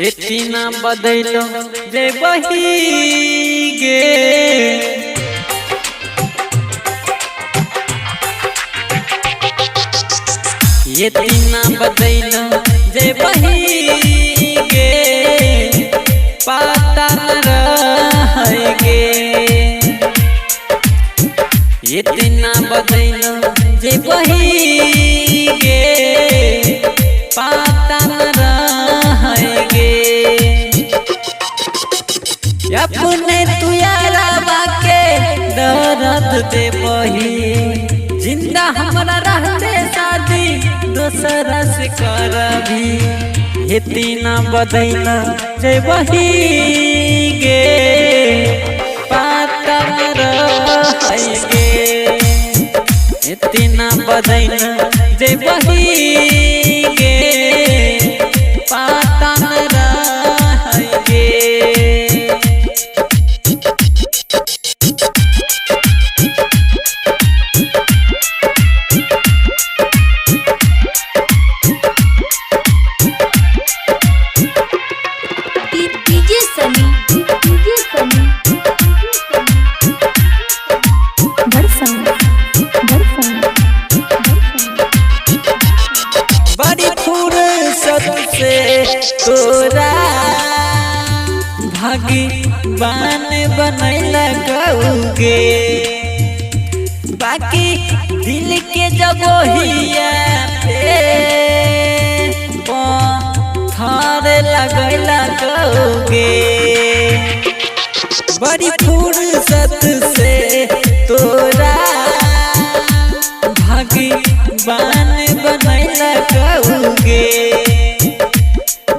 इतना बदलो जे बही गे इतना बदलो जे बही गे पता न रहेगे इतना बदलो जे बही गे पता न रहेगे अपने तू यारा बाके दर्द दे बही जिंदा हमरा रहते शादी दूसरा से करबी इतना बदला जे बही गे पता न रहेगे इतना बदला जे बही गे पता न रहेगे बड़ी फुर्सत से तोरा भगवान बनैला गौगे बाकी दिल के जगहिया पे पत्थर लगैला गौगे बड़ी फुर्सत से तोरा भगवान बनैला गौगे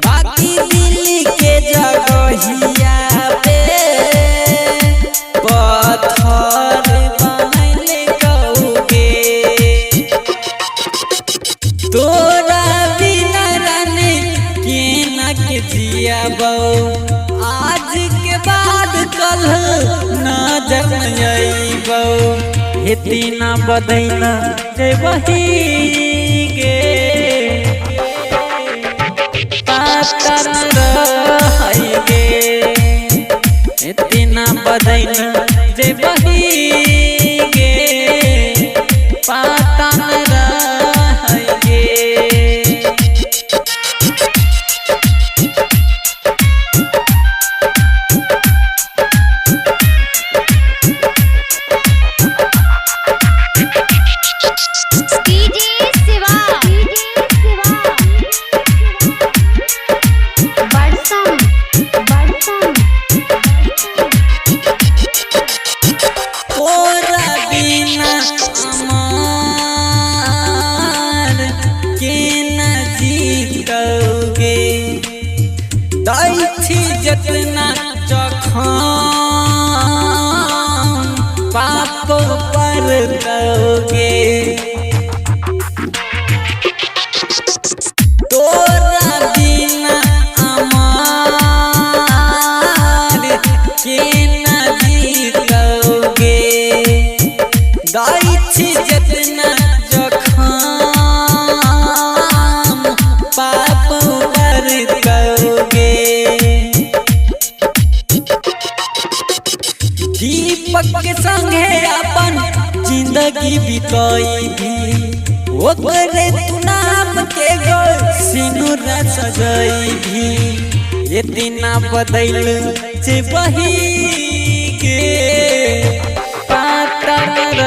बाकी दिल के जगहिया पे पत्थर बनैले गौगे तोरा बिना रानी के ना के जियाबो आज के बाद कल ना जमैबो इतना बदला जे बही गे पता न रहेगे इतना बदला जे बही गे पता न रहेगे जितना जखम पाप पर दोगे तोरा बिना अमार के न जीतोगे दैथी जितना जखम पाप पर दोगे दीपक के संगे अपन जिंदगी बिताई भी ओकरे तू नाम के गो सिनुर सजाई भी इतना बदल से बही गे पता न